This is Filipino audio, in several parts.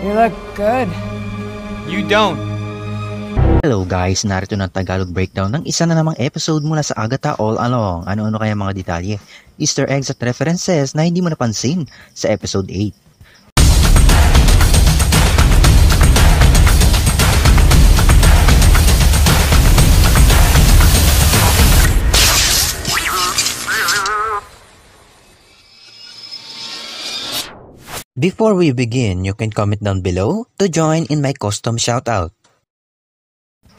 You look good. You don't. Hello guys, narito ng Tagalog breakdown ng isa na namang episode mula sa Agatha All Along. Ano-ano kaya mga detalye, Easter eggs at references na hindi mo napansin sa episode 8. Before we begin, you can comment down below to join in my custom shoutout.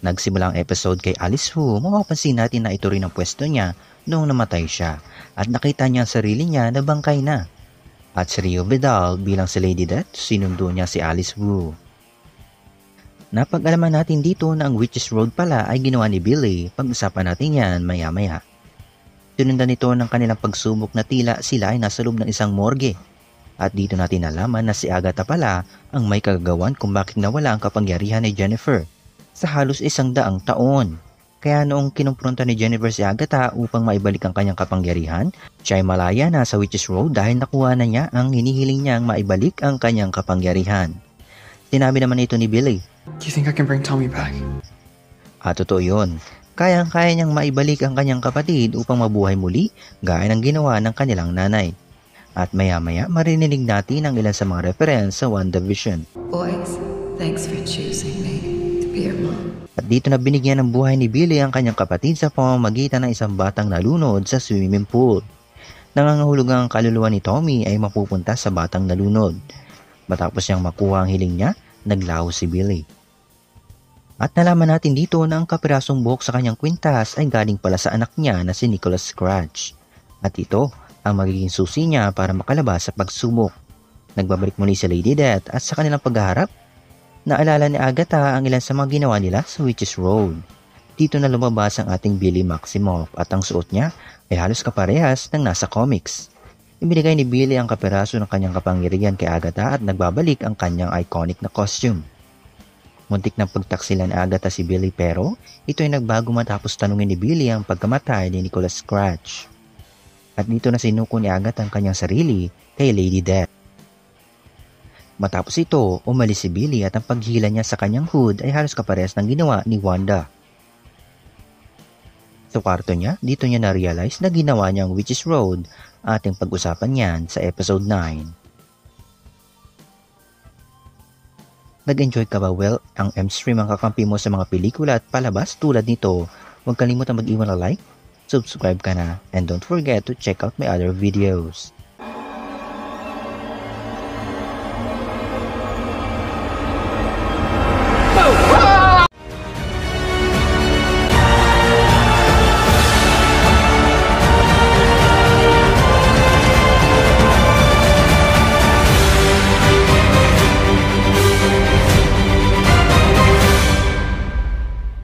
Nagsimula ang episode kay Alice Wu, mapapansin natin na ito rin ang pwesto niya noong namatay siya at nakita niya ang sarili niya na bangkay na. At si Rio Vidal bilang si Lady Death, sinundo niya si Alice Wu. Napag-alaman natin dito na ang Witch's Road pala ay ginawa ni Billy, pag-usapan natin yan maya-maya. Sinundan nito ng kanilang pagsubok na tila sila ay nasa loob ng isang morgue. At dito natin nalaman na si Agatha pala ang may kagagawan kung bakit nawala ang kapangyarihan ni Jennifer sa halos 100 taon. Kaya noong kinumpronta ni Jennifer si Agatha upang maibalik ang kanyang kapangyarihan, siya ay malaya na sa Witch's Road dahil nakuha na niya ang hinihiling niyang maibalik ang kanyang kapangyarihan. Sinabi naman ito ni Billy. Do you think I can bring Tommy back? At totoo yun. Kayang-kaya niyang maibalik ang kanyang kapatid upang mabuhay muli gaya ng ginawa ng kanilang nanay. At maya-maya marininig natin ang ilan sa mga reference sa WandaVision. Boys, thanks for choosing me to be your mom. At dito na binigyan ng buhay ni Billy ang kanyang kapatid sa pamamagitan ng isang batang nalunod sa swimming pool. Nangangahulog ang kaluluwa ni Tommy ay mapupunta sa batang nalunod. Matapos niyang makuha ang hiling niya, naglaho si Billy. At nalaman natin dito na ang kapirasong buhok sa kanyang kwintas ay galing pala sa anak niya na si Nicholas Scratch. At ito ang magiging susi niya para makalabas sa pagsubok. Nagbabalik muli si Lady Death at sa kanilang paghaharap, naalala ni Agatha ang ilan sa mga ginawa nila sa Witch's Road. Dito na lumabas ang ating Billy Maximoff at ang suot niya ay halos kaparehas ng nasa comics. Ibinigay ni Billy ang kapiraso ng kanyang kapangyarihan kay Agatha at nagbabalik ang kanyang iconic na costume. Muntik ng pagtaksilan ni Agatha si Billy pero ito ay nagbago matapos tanungin ni Billy ang pagkamatay ni Nicholas Scratch. At dito na sinuko ni Agatha ang kanyang sarili kay Lady Death. Matapos ito, umalis si Billy at ang paghila niya sa kanyang hood ay halos kaparehas ng ginawa ni Wanda. Sa kwarto niya, dito niya na-realize na ginawa niya ang Witch's Road, ating pag-usapan yan sa episode 9. Nag-enjoy ka ba? Well, ang M-Stream ang kakampi mo sa mga pelikula at palabas tulad nito. Huwag kalimutan mag-iwan na like, subscribe ka na, and don't forget to check out my other videos.